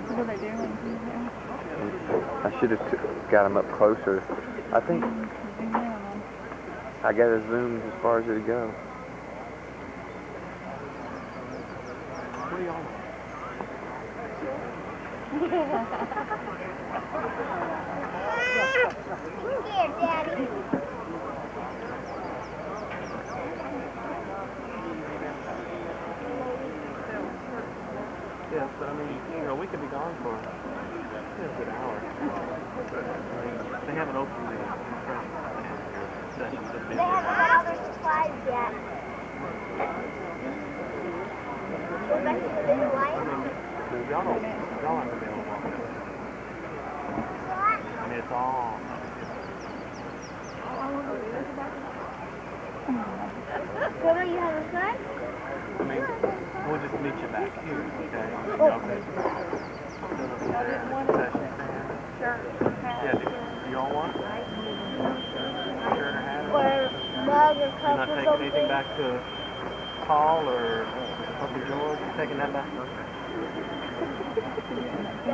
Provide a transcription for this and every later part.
What are they doing? I should have got them up closer. I think I got it zoomed as far as it'd go. Here, Daddy. Yes, but I mean, you know, we could be gone for a good hour. They haven't opened the session. They haven't got all their supplies yet. Go back to the big light. Y'all aren't available. I mean, it's all... Grandma, you have a gun? I mean, we'll just meet you back here, okay? Okay. Sure. Yeah, do you all want? Shirt or hat? Or mug or You're cup not or taking something? anything back to Paul or Uncle George? You're taking that back?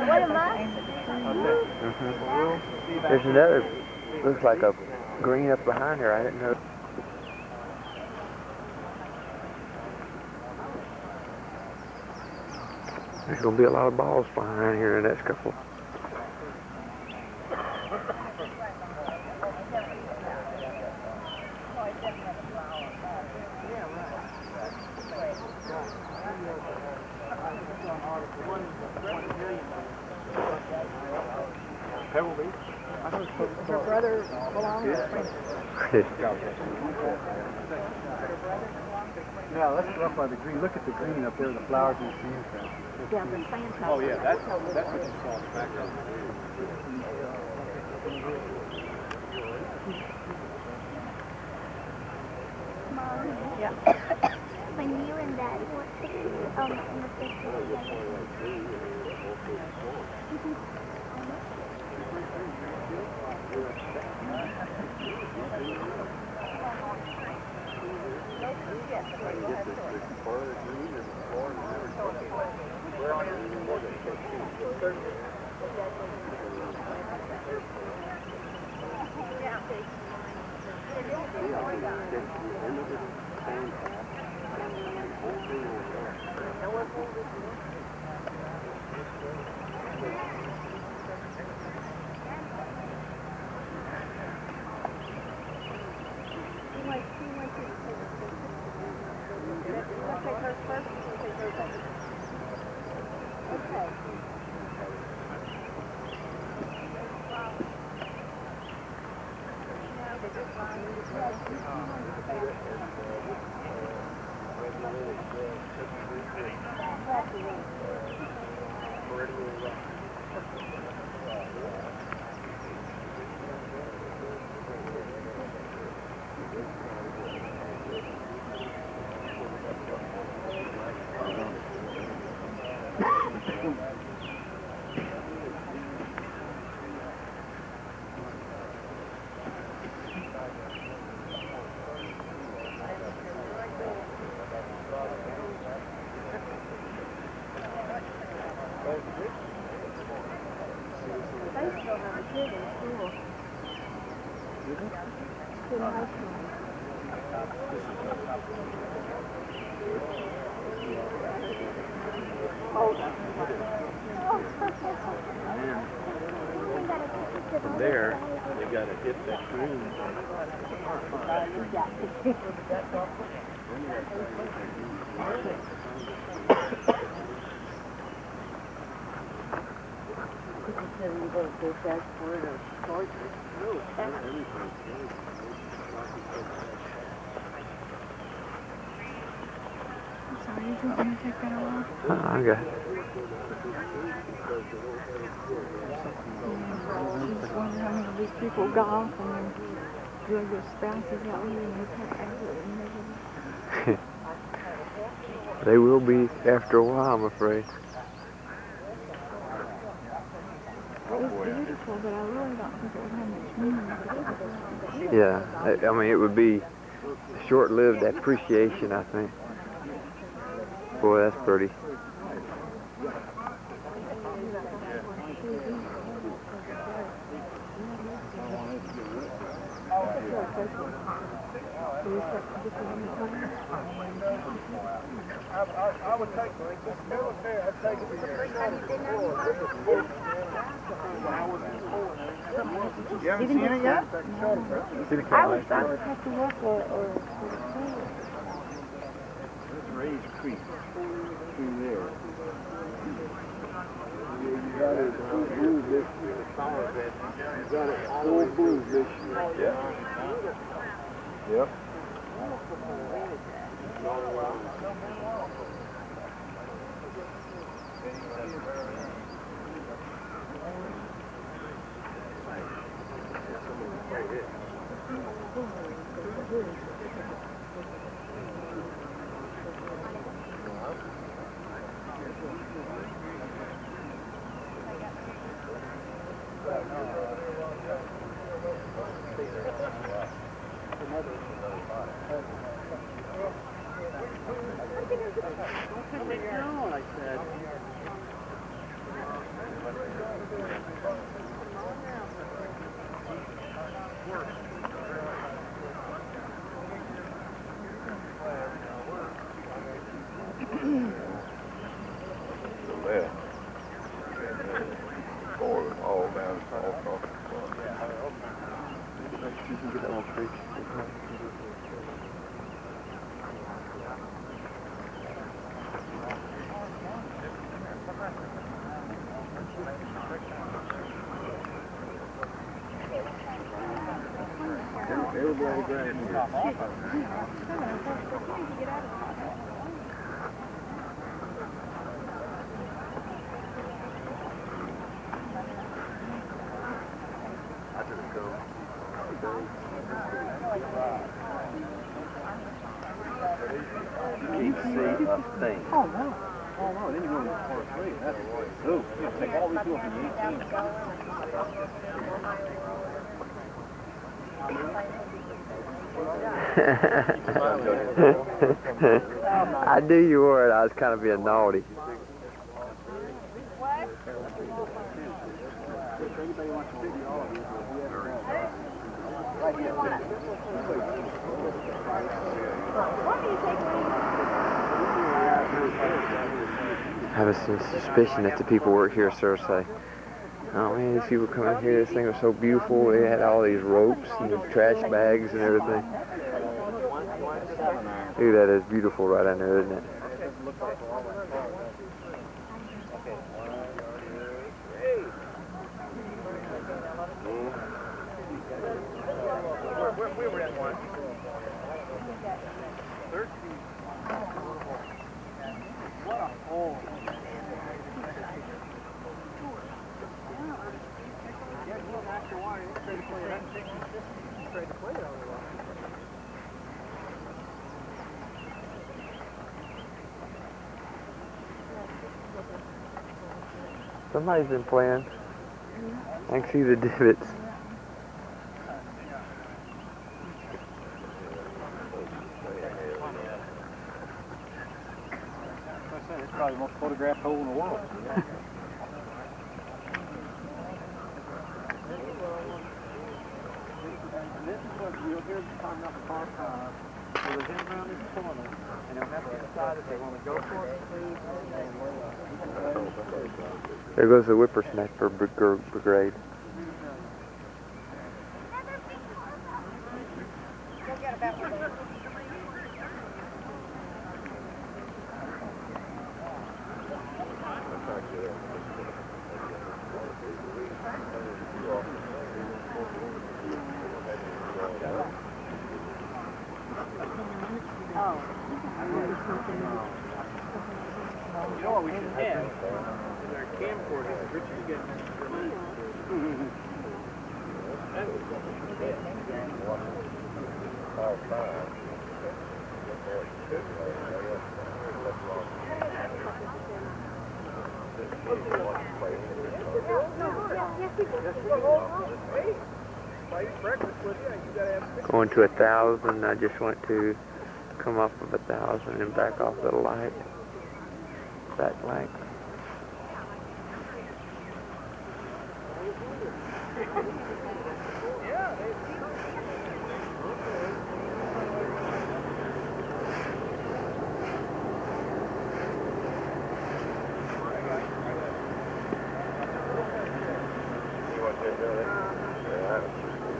What am I? Okay. There's another, looks like a green up behind her. I didn't know. There's going to be a lot of balls flying around here in the next couple. Her brother belongs to Yeah, let's go up by the green. Look at the green up there, the flowers and trees. Yeah, the plants. Oh yeah, that's what you saw in the background. Yeah. When you and Daddy want to in the picture From there, you got to hit that green. Sorry, you want me to take that away? Okay. She just wondered how many of these people golf and then drug their spouses out here and they take absolutely nothing. They will be after a while, I'm afraid. It was beautiful, but I really don't think it would have much meaning. Yeah, I mean, it would be short-lived appreciation, I think. Boy, that's pretty. would take it. I'd take it. You haven't seen it yet? I would have to look or Raised Creek through there. You got it full blue this year. You got it full blue this year. Yeah. Yep. You can get that one free. Everybody grab here. You can't see a thing. Oh, no. Oh, no. Then you go to par 3. That's ooh, you take all these people from the 18. I knew you were, and I was kind of being naughty. Anybody wants to video all of these, I have a suspicion that the people work here sort of say, oh man, these people come in here, this thing was so beautiful, they had all these ropes and the trash bags and everything. Look, that is beautiful right in there, isn't it? We were in one. 13. What a hole. Yeah, you don't have to wire. You straight to play it. That takes consistency straight to play it on the line. Somebody's been playing. I can see the divots. It's probably the most photographed hole in the world. And this is what you'll hear talking about the park. So there's in around this corner, and they'll have to decide if they want to go for it. There goes the whippersnapper brigade. You know what we should have? Is our camcorder. Richard's getting Going to 1,000. I just want to come off of 1,000 and back off the light. Back light.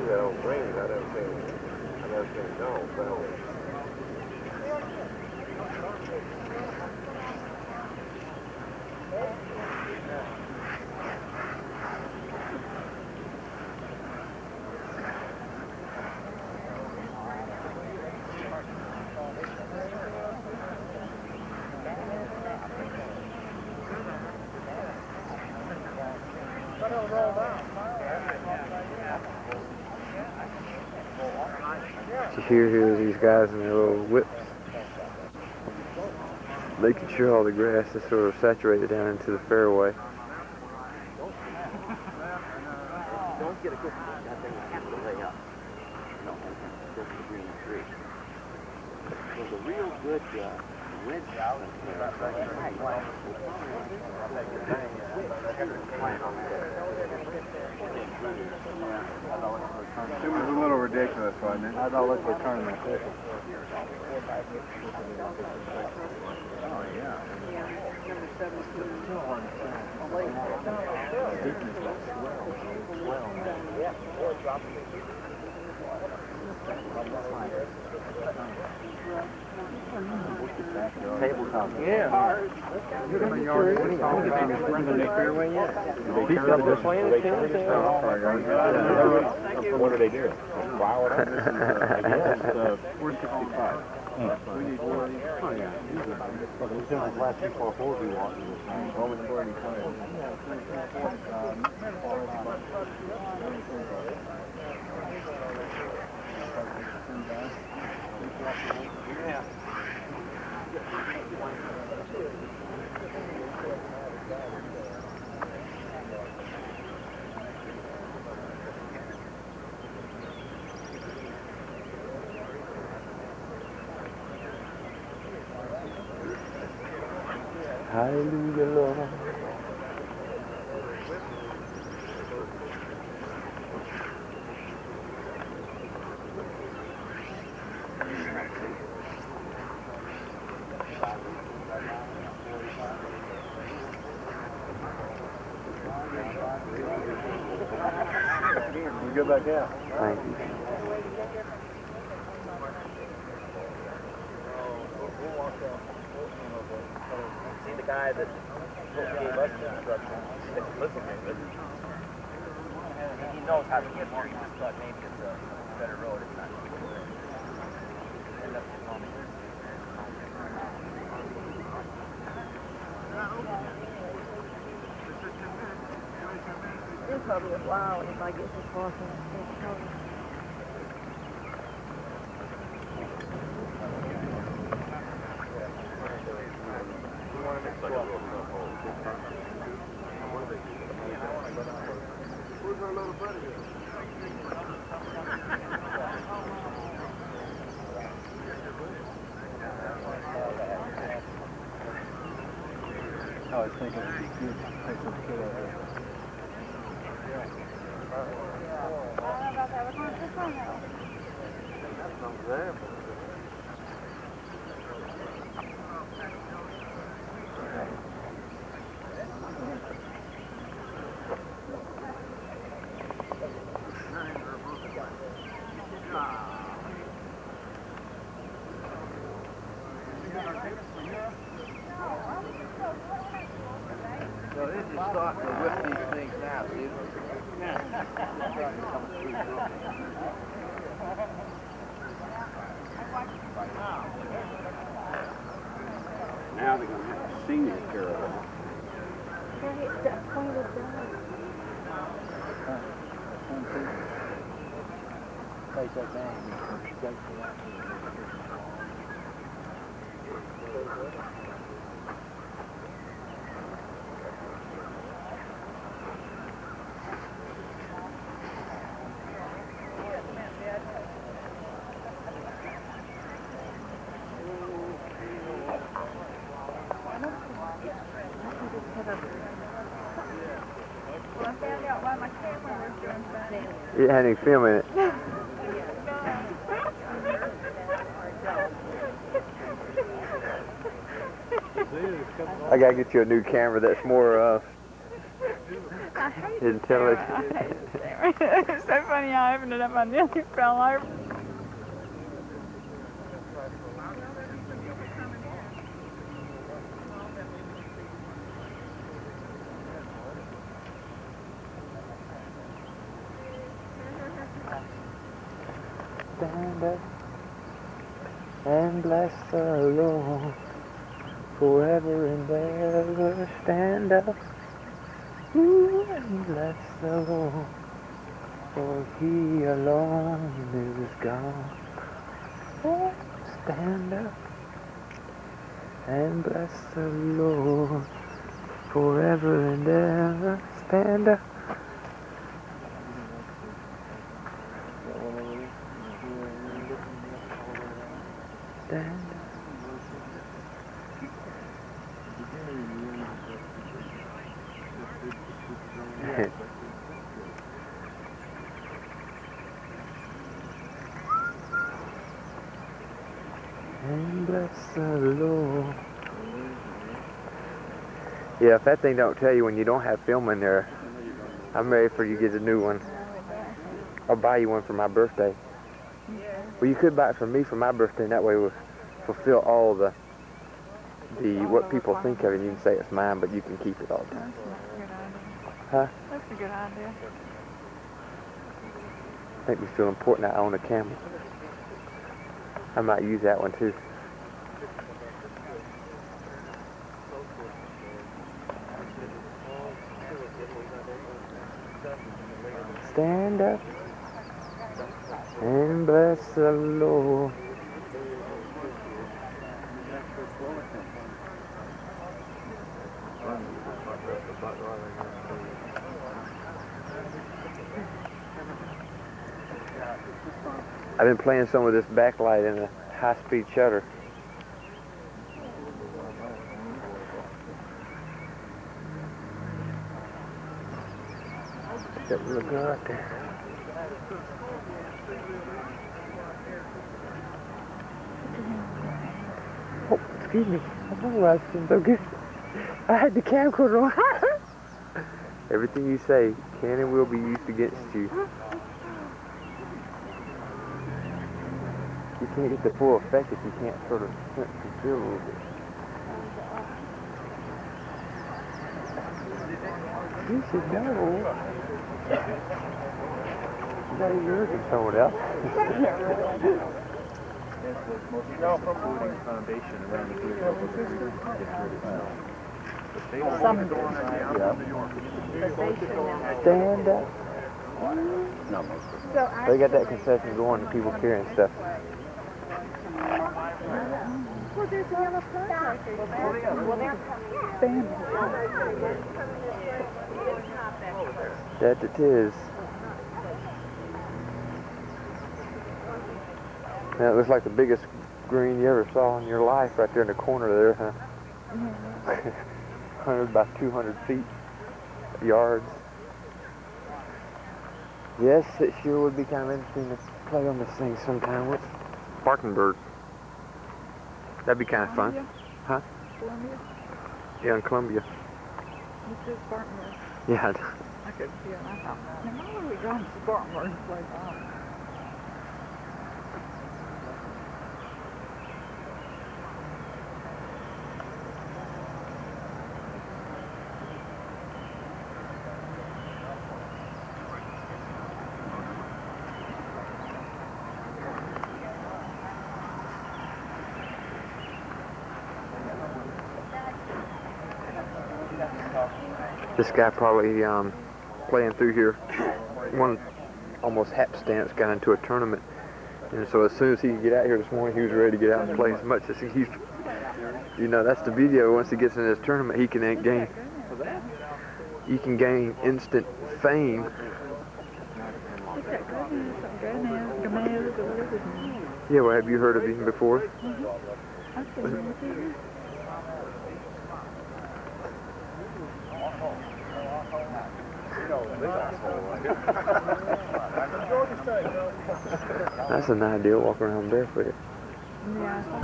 that old green, I never seen it gone, so. You hear these guys in their little whips, making sure all the grass is sort of saturated down into the fairway. Don't get a good that thing has to lay up. No, go to the green tree. There's a real good ridge out It was a little ridiculous, wasn't it? I thought let's return that. Oh, yeah. Number 17. Tabletop. Yeah. You're going to yard winning. I don't get in the fairway yet. He's up this way in the town. What do they do? Flower it up? This is 465. We need more. Oh, yeah. These are the last 2 4 holes we want. Only 45. Yeah. Hallelujah, Lord. We go back out. Thank you. See the guy that gave us the instructions, listen to it. He knows how to get here. He just thought maybe it's a better road. It's not. End up getting on the It'll probably be a while if I get this far from the state. Where's our little buddy? I was thinking it'd be good to take some kid out there. That's over there. So they're just starting to whip these things now, see? Now they're going to have a senior caravan. That point is done. place like that. It had any film in it. I gotta get you a new camera that's more I hate Didn't the tell camera. it. I hate the camera. It's so funny how I opened it up. I nearly fell over. Stand up and bless the Lord forever and ever. Stand up and bless the Lord, for He alone is God. Oh, stand up and bless the Lord forever and ever. Stand up. Stand up. And bless the Lord. Yeah, if that thing don't tell you when you don't have film in there, I'm ready for you to get a new one. I'll buy you one for my birthday. Well, you could buy it for me for my birthday, and that way we'll fulfill all the what people think of it. You can say it's mine, but you can keep it all the time. That's not a good idea. Huh? That's a good idea. Make me feel important I own a camera. I might use that one too. Stand up and bless the Lord. I've been playing some of this backlight in a high-speed shutter. That look good right there. Oh, excuse me. I don't know why I seem so good. I had the camcorder on. Everything you say can and will be used against you. You can't get the full effect if you can't sort of sense and feel a little bit. You should know. You got yours and someone else. Including foundation around the Stand up. They got that concession going and people carrying stuff. Well, there's a yellow contractor. That it is. Now, it looks like the biggest green you ever saw in your life right there in the corner there, huh? 100 by 200 feet, yards. Yes, it sure would be kind of interesting to play on this thing sometime with Spartanburg. That'd be kind of fun. Huh? Columbia? Yeah, in Columbia. This is Spartanburg. Yeah. I could see it. I thought, now why would we go to Spartanburg to play golf? This guy probably playing through here, one almost hapstance got into a tournament, and so as soon as he could get out here this morning, he was ready to get out and play as much as he's, you know, that's the video. Once he gets in this tournament, he can gain, you can gain instant fame. What's that Gomez or whatever his name is? Yeah, well, have you heard of him before? I've seen him too. That's an idea, walking around barefoot. Yeah.